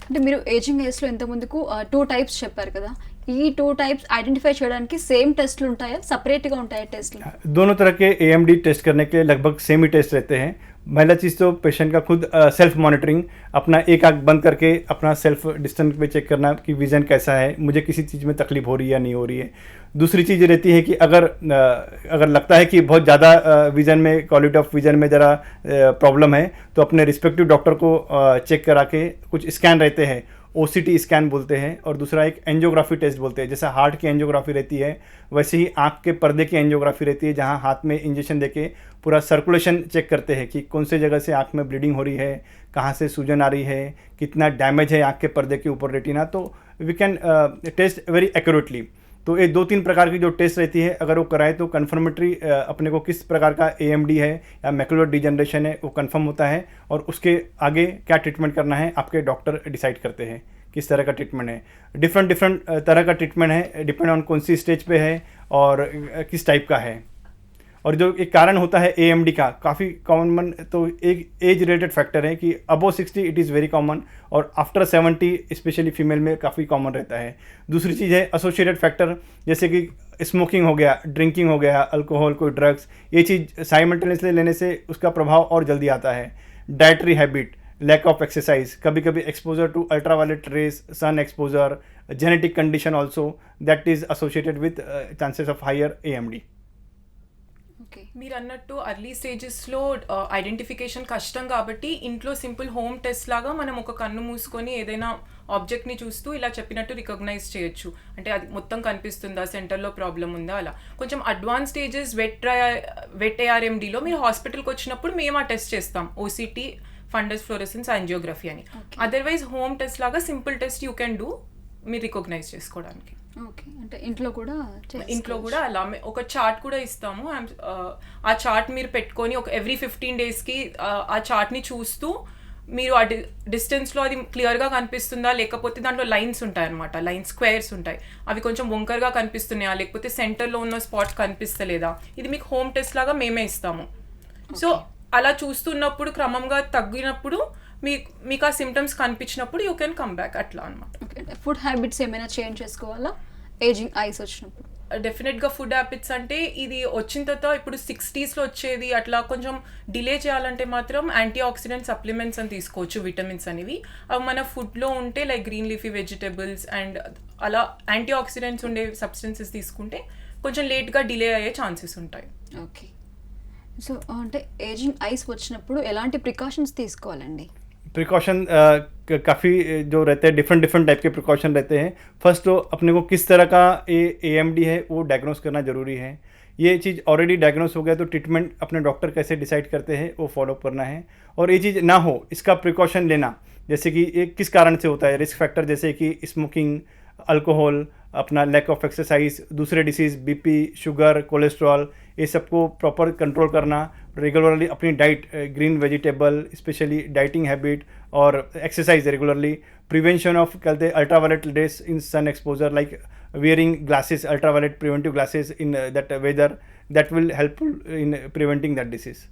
అంటే మీరు ఏజింగ్ ఏజ్లో ఇంతకుముందుకు 2 టైప్స్ చెప్పారు కదా, ఈ 2 टाइप्स आइडेंटिफाई చేయడానికి సేమ్ टेस्टలు ఉంటాయా, సెపరేట్‌గా ఉంటాయా टेस्टలు? दोनों तरह के एएमडी टेस्ट करने के लिए लगभग सेम ही टेस्ट रहते हैं। पहला चीज़ तो पेशेंट का खुद सेल्फ मॉनिटरिंग, अपना एक आँख बंद करके अपना सेल्फ डिस्टेंस पे चेक करना कि विज़न कैसा है, मुझे किसी चीज़ में तकलीफ हो रही है या नहीं हो रही है। दूसरी चीज़ रहती है कि अगर लगता है कि बहुत ज़्यादा विज़न में, क्वालिटी ऑफ विज़न में ज़रा प्रॉब्लम है, तो अपने रिस्पेक्टिव डॉक्टर को चेक करा के कुछ स्कैन रहते हैं, ओसीटी स्कैन बोलते हैं, और दूसरा एक एंजियोग्राफी टेस्ट बोलते हैं। जैसा हार्ट की एंजियोग्राफी रहती है वैसे ही आँख के पर्दे की एंजियोग्राफी रहती है, जहाँ हाथ में इंजेक्शन देके पूरा सर्कुलेशन चेक करते हैं कि कौन से जगह से आँख में ब्लीडिंग हो रही है, कहाँ से सूजन आ रही है, कितना डैमेज है आँख के पर्दे के ऊपर रेटिना। तो we can test very accurately. तो ये 2-3 प्रकार की जो टेस्ट रहती है, अगर वो कराए तो कन्फर्मेटरी अपने को किस प्रकार का एएमडी है या मैकुलर डिजनरेशन है वो कंफर्म होता है, और उसके आगे क्या ट्रीटमेंट करना है आपके डॉक्टर डिसाइड करते हैं किस तरह का ट्रीटमेंट है। डिफरेंट तरह का ट्रीटमेंट है, डिपेंड ऑन कौन सी स्टेज पे है और किस टाइप का है। और जो एक कारण होता है एएमडी का काफ़ी कॉमन, तो एक एज रिलेटेड फैक्टर है कि above 60 it is very common, और आफ्टर 70 स्पेशली फीमेल में काफ़ी कॉमन रहता है। दूसरी चीज़ है एसोसिएटेड फैक्टर, जैसे कि स्मोकिंग हो गया, ड्रिंकिंग हो गया, अल्कोहल, कोई ड्रग्स, ये चीज़ साइमल्टेनियसली लेने से उसका प्रभाव और जल्दी आता है। Dietary habit, lack of exercise, कभी कभी exposure to ultraviolet rays, sun exposure, genetic condition also that is associated with chances of higher AMD. మీరు అన్నట్టు అర్లీ స్టేజెస్లో ఐడెంటిఫికేషన్ కష్టం కాబట్టి ఇంట్లో సింపుల్ హోమ్ టెస్ట్ లాగా మనం ఒక కన్ను మూసుకొని ఏదైనా ఆబ్జెక్ట్ని చూస్తూ ఇలా చెప్పినట్టు రికగ్నైజ్ చేయొచ్చు. అంటే అది మొత్తం కనిపిస్తుందా, సెంటర్లో ప్రాబ్లం ఉందా, అలా. కొంచెం అడ్వాన్స్ స్టేజెస్ వెట్ ఏఆర్ఎండీలో మీరు హాస్పిటల్కి వచ్చినప్పుడు మేము ఆ టెస్ట్ చేస్తాం, ఓసిటీ, ఫండస్ ఫ్లోరెసెన్స్ యాంజియోగ్రఫీ అని. అదర్వైజ్ హోమ్ టెస్ట్ లాగా simple test you can do మీరు రికగ్నైజ్ చేసుకోవడానికి. ఓకే, అంటే ఇంట్లో కూడా అలా ఒక చార్ట్ కూడా ఇస్తాము. ఆ చార్ట్ మీరు పెట్టుకొని ఒక ఎవ్రీ 15 డేస్కి ఆ చార్ట్ని చూస్తూ మీరు ఆ డిస్టెన్స్లో అది క్లియర్గా కనిపిస్తుందా, లేకపోతే దాంట్లో లైన్స్ ఉంటాయి అన్నమాట, లైన్ స్క్వేర్స్ ఉంటాయి, అవి కొంచెం వంకరగా కనిపిస్తున్నాయా, లేకపోతే సెంటర్లో ఉన్న స్పాట్ కనిపిస్తలేదా, ఇది మీకు హోమ్ టెస్ట్ లాగా మేమే ఇస్తాము. సో అలా చూస్తున్నప్పుడు క్రమంగా తగ్గినప్పుడు మీకు ఆ సిమ్టమ్స్ కనిపించినప్పుడు యూ కెన్ కమ్ బ్యాక్, అట్లా అనమాట. ఫుడ్ హ్యాబిట్స్ ఏమైనా చేంజ్ చేసుకోవాలా ఏజింగ్ ఐస్ వచ్చినప్పుడు? డెఫినెట్గా ఫుడ్ హ్యాబిట్స్ అంటే ఇది వచ్చిన తర్వాత ఇప్పుడు 60స్లో వచ్చేది, అట్లా కొంచెం డిలే చేయాలంటే మాత్రం యాంటీ ఆక్సిడెంట్ సప్లిమెంట్స్ అని తీసుకోవచ్చు, విటమిన్స్ అనేవి. అవి మన ఫుడ్లో ఉంటే like green leafy vegetables and అలా యాంటీ ఆక్సిడెంట్స్ ఉండే సబ్స్టెన్సెస్ తీసుకుంటే కొంచెం లేట్గా డిలే అయ్యే ఛాన్సెస్ ఉంటాయి. ఓకే, సో అంటే ఏజింగ్ ఐస్ వచ్చినప్పుడు ఎలాంటి ప్రికాషన్స్ తీసుకోవాలండి? प्रिकॉशन काफ़ी जो रहते हैं, डिफरेंट टाइप के प्रिकॉशन रहते हैं। फर्स्ट तो अपने को किस तरह का एएमडी है वो डायग्नोस करना ज़रूरी है। ये चीज़ ऑलरेडी डायग्नोस हो गया तो ट्रीटमेंट अपने डॉक्टर कैसे डिसाइड करते हैं वो फॉलोअप करना है। और ये चीज़ ना हो इसका प्रिकॉशन लेना, जैसे कि ये किस कारण से होता है, रिस्क फैक्टर जैसे कि स्मोकिंग, अल्कोहल, अपना लैक ऑफ एक्सरसाइज, दूसरे डिसीज़, बीपी, शुगर, कोलेस्ट्रॉल, ये सबको प्रॉपर कंट्रोल करना, रेगुलरली अपनी diet, green vegetable, specially dieting habit और एक्सरसाइज रेगुलरली, प्रिवेंशन ऑफ कहते हैं ultraviolet rays in sun exposure, like wearing glasses, ultraviolet preventive glasses in that weather, that will helpful in preventing that disease.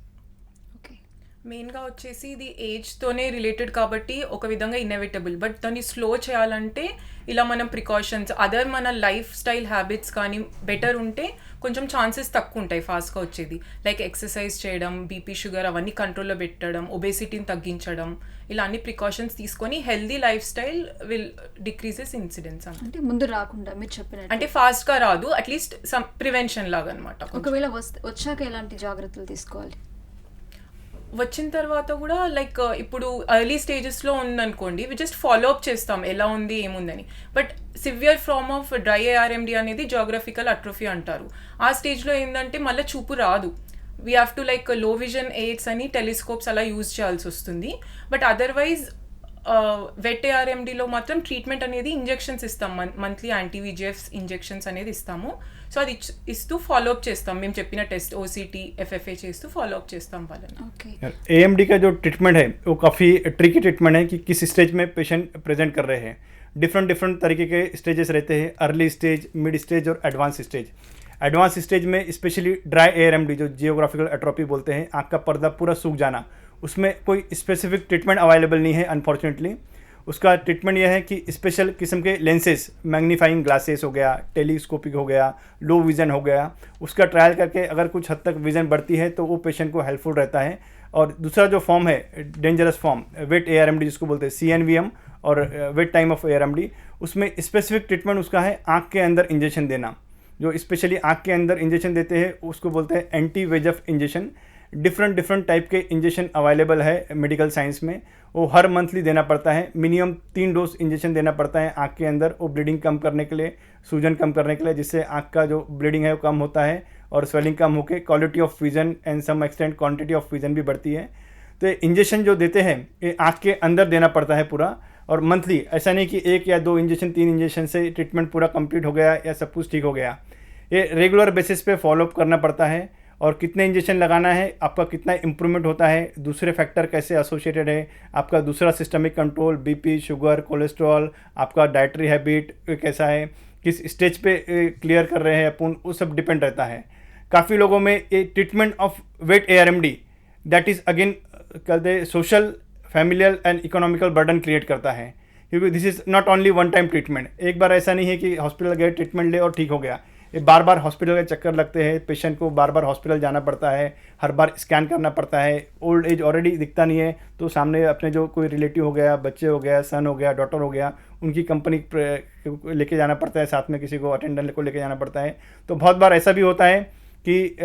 మెయిన్గా వచ్చేసి ఇది ఏజ్తోనే related కాబట్టి ఒక విధంగా inevitable, but దాన్ని స్లో చేయాలంటే ఇలా మనం ప్రికాషన్స్, అదర్ మన లైఫ్ స్టైల్ హ్యాబిట్స్ కానీ బెటర్ ఉంటే కొంచెం ఛాన్సెస్ తక్కువ ఉంటాయి ఫాస్ట్గా వచ్చేది. లైక్ ఎక్సర్సైజ్ చేయడం, బీపీ, షుగర్ అవన్నీ కంట్రోల్లో పెట్టడం, ఒబేసిటీని తగ్గించడం, ఇలా అన్ని ప్రికాషన్స్ తీసుకొని healthy life style will decreases incidence. అంటే ముందు రాకుండా మీరు చెప్పినట్టు అంటే ఫాస్ట్గా రాదు, అట్లీస్ట్ సమ్ ప్రివెన్షన్ లాగా అనమాట. ఒకవేళ వచ్చాక ఎలాంటి జాగ్రత్తలు తీసుకోవాలి? వచ్చిన తర్వాత కూడా లైక్ ఇప్పుడు ఎర్లీ స్టేజెస్లో ఉందనుకోండి, వి జస్ట్ ఫాలో అప్ చేస్తాం ఎలా ఉంది ఏముందని. But severe form of dry ARMD అనేది జియోగ్రఫికల్ అట్రోఫీ అంటారు. ఆ స్టేజ్లో ఏంటంటే మళ్ళీ చూపు రాదు, we have to like low vision aids అని టెలిస్కోప్స్ అలా యూజ్ చేయాల్సి వస్తుంది. బట్ అదర్వైజ్ వెట్ ఏఆర్ఎండిలో మాత్రం ట్రీట్మెంట్ అనేది ఇంజెక్షన్స్ ఇస్తాం, మంత్లీ యాంటీవిజిఎఫ్స్ ఇంజెక్షన్స్ అనేది ఇస్తాము. సో అది ఇస్తూ ఫాలోఅప్ చేస్తాం, మేము చెప్పిన టెస్ట్ ఓసిటీ, ఎఫ్ఎఫ్ఏ చేస్తూ ఫాలోअप చేస్తాం వాళ్ళని. एएमडी का जो ट्रीटमेंट है वो काफ़ी ट्रिकी ट्रीटमेंट है कि किस स्टेज में पेशेंट प्रेजेंट कर रहे हैं। डिफरेंट तरीके के स्टेजेस रहते हैं, अर्ली स्टेज, मिड स्टेज और एडवांस स्टेज। एडवांस स्टेज में स्पेशली ड्राई एआरएमडी जो जियोग्राफिकल एट्रोफी बोलते हैं, आँख का पर्दा पूरा सूख जाना, उसमें कोई स्पेसिफिक ट्रीटमेंट अवेलेबल नहीं है अनफॉर्चुनेटली। उसका ट्रीटमेंट यह है कि स्पेशल किस्म के लेंसेज, मैग्नीफाइंग ग्लासेस हो गया, टेलीस्कोपिक हो गया, लो विज़न हो गया, उसका ट्रायल करके अगर कुछ हद तक विज़न बढ़ती है तो वो पेशेंट को हेल्पफुल रहता है। और दूसरा जो फॉर्म है डेंजरस फॉर्म, वेट ARMD जिसको बोलते हैं, CNVM और वेट टाइम ऑफ ARMD, उसमें स्पेसिफिक ट्रीटमेंट उसका है आँख के अंदर इंजेक्शन देना। जो स्पेशली आँख के अंदर इंजेक्शन देते हैं उसको बोलते हैं anti VEGF injection. Different type के इंजेक्शन अवेलेबल है मेडिकल साइंस में, वो हर मंथली देना पड़ता है। मिनिमम 3 डोज इंजेक्शन देना पड़ता है आँख के अंदर, वो ब्लीडिंग कम करने के लिए, सूजन कम करने के लिए, जिससे आँख का जो ब्लीडिंग है वो कम होता है और स्वेलिंग कम होकर quality of vision and some extent quantity of vision भी बढ़ती है। तो इंजेक्शन जो देते हैं ये आँख के अंदर देना पड़ता है पूरा, और मंथली, ऐसा नहीं कि 1 या 2 इंजेक्शन 3 इंजेक्शन से ट्रीटमेंट पूरा कंप्लीट हो गया या सब कुछ ठीक हो गया। ये रेगुलर बेसिस पे फॉलोअप करना पड़ता है, और कितने इंजेक्शन लगाना है, आपका कितना इम्प्रूवमेंट होता है, दूसरे फैक्टर कैसे एसोसिएटेड है, आपका दूसरा systemic control, BP, sugar, cholesterol, आपका डाइटरी हैबिट कैसा है, किस स्टेज पे क्लियर कर रहे हैं अपन, वो सब डिपेंड रहता है। काफ़ी लोगों में ये treatment of wet ARMD that is again कहते social, familial and economical burden create करता है, क्योंकि this is not only one time treatment. एक बार ऐसा नहीं है कि हॉस्पिटल गए, ट्रीटमेंट ले और ठीक हो गया। ये बार बार हॉस्पिटल के चक्कर लगते हैं, पेशेंट को बार बार हॉस्पिटल जाना पड़ता है, हर बार स्कैन करना पड़ता है। ओल्ड एज ऑलरेडी दिखता नहीं है तो सामने अपने जो कोई रिलेटिव हो गया, बच्चे हो गया, सन हो गया, डॉटर हो गया, उनकी कंपनी लेके जाना पड़ता है, साथ में किसी को अटेंडेंट को लेके जाना पड़ता है। तो बहुत बार ऐसा भी होता है कि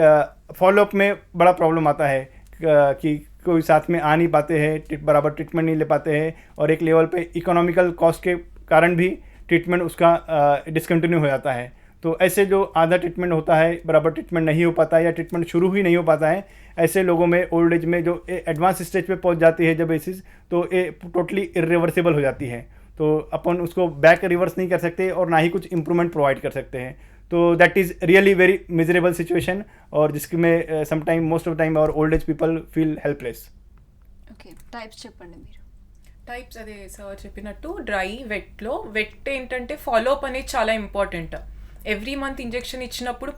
फॉलोअप में बड़ा प्रॉब्लम आता है कि कोई साथ में आ नहीं पाते हैं, बराबर ट्रीटमेंट नहीं ले पाते हैं, और एक लेवल पे इकोनॉमिकल कॉस्ट के कारण भी ट्रीटमेंट उसका डिसकंटिन्यू हो जाता है। तो ऐसे जो आधा ट्रीटमेंट होता है, बराबर ट्रीटमेंट नहीं हो पाता है या ट्रीटमेंट शुरू ही नहीं हो पाता है, ऐसे लोगों में ओल्ड एज में जो एडवांस स्टेज पे पहुंच जाती है जब एसिस, तो ये टोटली इरिवर्सिबल हो जाती है। तो अपन उसको बैक रिवर्स नहीं कर सकते और ना ही कुछ इम्प्रूवमेंट प्रोवाइड कर सकते हैं। तो that is really very miserable situation, और जिसकी में समटाइम मोस्ट ऑफ टाइम और old age people feel helpless. Okay types చెప్పండి మీరు. టైప్స్ అదే సార్ చెప్పినట్టు డ్రై, వెట్లో. వెట్ ఏంటంటే ఫాలోఅప్ అనేది చాలా ఇంపార్టెంట్. ఎవ్రీ మంత్ ఇంజెక్షన్ ఇచ్చినప్పుడు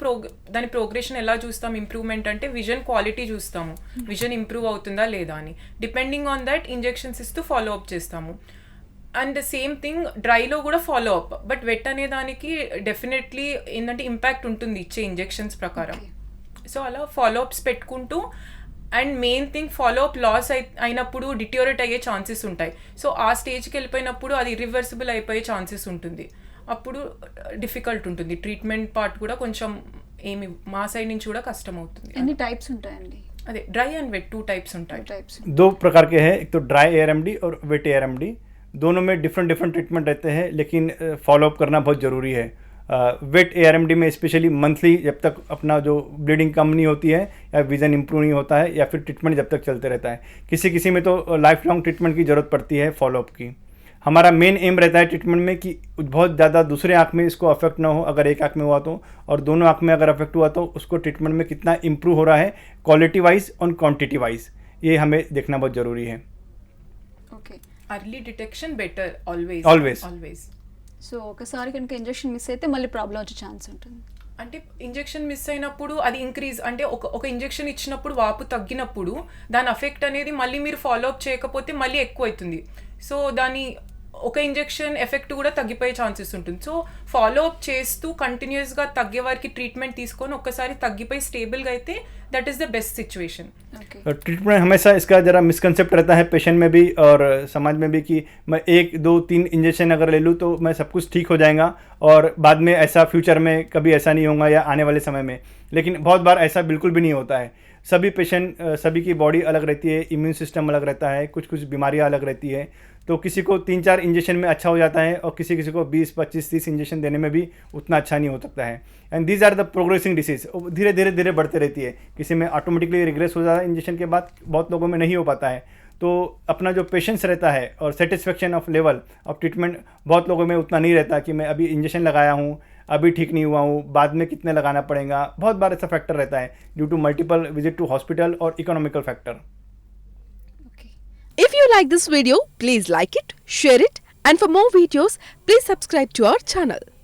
దాని ప్రోగ్రెషన్ ఎలా చూస్తాం, ఇంప్రూవ్మెంట్ అంటే విజన్ క్వాలిటీ చూస్తాము, విజన్ ఇంప్రూవ్ అవుతుందా లేదా అని. డిపెండింగ్ ఆన్ దట్ ఇంజెక్షన్స్ ఇస్తూ ఫాలోఅప్ చేస్తాము. అండ్ సేమ్ థింగ్ డ్రైలో కూడా ఫాలోఅప్, బట్ వెట్ అనే దానికి డెఫినెట్లీ ఏంటంటే ఇంపాక్ట్ ఉంటుంది ఇచ్చే ఇంజెక్షన్స్ ప్రకారం. సో అలా ఫాలోఅప్స్ పెట్టుకుంటూ, and main thing follow up loss అయినప్పుడు డిటోరేట్ అయ్యే ఛాన్సెస్ ఉంటాయి. సో ఆ స్టేజ్కి వెళ్ళిపోయినప్పుడు అది ఇర్రివర్సిబుల్ అయిపోయే ఛాన్సెస్ ఉంటుంది. అప్పుడు డిఫికల్ట్ ఉంటుంది, ట్రీట్మెంట్ పార్ట్ కూడా కొంచెం ఏమి మా సైడ్ నుంచి కూడా కష్టం అవుతుంది. ఎన్ని టైప్స్ ఉంటాయండి? అదే డ్రై అండ్ వెట్ 2 टाइप्स ఉంటాయి. టైప్స్ 2 प्रकार के हैं, एक तो ड्राई ARMD और वेट ARMD। दोनों में डिफरेंट ट्रीटमेंट रहते हैं, लेकिन फॉलोअप करना बहुत ज़रूरी है। वेट ARMD में स्पेशली मंथली जब तक अपना जो ब्लीडिंग कम नहीं होती है या विज़न इंप्रूव नहीं होता है, या फिर ट्रीटमेंट जब तक चलते रहता है, किसी में तो लाइफ लॉन्ग ट्रीटमेंट की ज़रूरत पड़ती है फॉलोअप की। हमारा मेन एम रहता है ट्रीटमेंट में कि बहुत ज़्यादा दूसरे आँख में इसको अफेक्ट ना हो, अगर एक आँख में हुआ तो, और दोनों आँख में अगर अफेक्ट हुआ तो उसको ट्रीटमेंट में कितना इंप्रूव हो रहा है क्वालिटी वाइज और क्वांटिटी वाइज, ये हमें देखना बहुत ज़रूरी है। Okay. Early detection better always. Always. So ఒకసారి కనుక ఇంజెక్షన్ మిస్ అయితే మళ్ళీ ప్రాబ్లం వచ్చే ఛాన్స్ ఉంటుంది. అంటే ఇంజెక్షన్ మిస్ అయినప్పుడు అది ఇంక్రీజ్, అంటే ఒక ఇంజెక్షన్ ఇచ్చినప్పుడు వాపు తగ్గినప్పుడు దాని ఎఫెక్ట్ అనేది మళ్ళీ మీరు ఫాలోఅప్ చేయకపోతే మళ్ళీ ఎక్కువ అవుతుంది. సో దాని ఒక ఇంజెక్షన్ ఎఫెక్ట్ కూడా తగ్గిపోయే ఛాన్సెస్ ఉంటుంది. సో ఫాలోఅప్ చేస్తూ కంటిన్యూస్గా తగ్గే వారికి ట్రీట్మెంట్ తీసుకొని ఒక్కసారి తగ్గిపోయి స్టేబుల్గా అయితే that is the best situation. Treatment हमेशा इसका ज़रा मिसकंसेप्ट रहता है पेशेंट में भी और समाज में भी कि मैं 1, 2, 3 इंजेक्शन अगर ले लूँ तो मैं सब कुछ ठीक हो जाएगा, और बाद में ऐसा फ्यूचर में कभी ऐसा नहीं होगा या आने वाले समय में। लेकिन बहुत बार ऐसा बिल्कुल भी नहीं होता है। सभी पेशेंट, सभी की बॉडी अलग रहती है, इम्यून सिस्टम अलग रहता है, कुछ बीमारियाँ अलग रहती है। तो किसी को 3-4 इंजेक्शन में अच्छा हो जाता है, और किसी को 20, 25, 30 इंजेक्शन देने में भी उतना अच्छा नहीं हो सकता है। And these are the progressing disease, धीरे धीरे बढ़ते रहती है। किसी में ऑटोमेटिकली रिग्रेस हो जाता है इंजेक्शन के बाद, बहुत लोगों में नहीं हो पाता है। तो अपना जो पेशेंस रहता है और satisfaction of level of treatment बहुत लोगों में उतना नहीं रहता कि मैं अभी इंजेक्शन लगाया हूँ, अभी ठीक नहीं हुआ हूँ, बाद में कितने लगाना पड़ेगा। बहुत बार ऐसा फैक्टर रहता है due to multiple visit to hospital और economical factor. If you like this video, please like it, share it, and for more videos, please subscribe to our channel.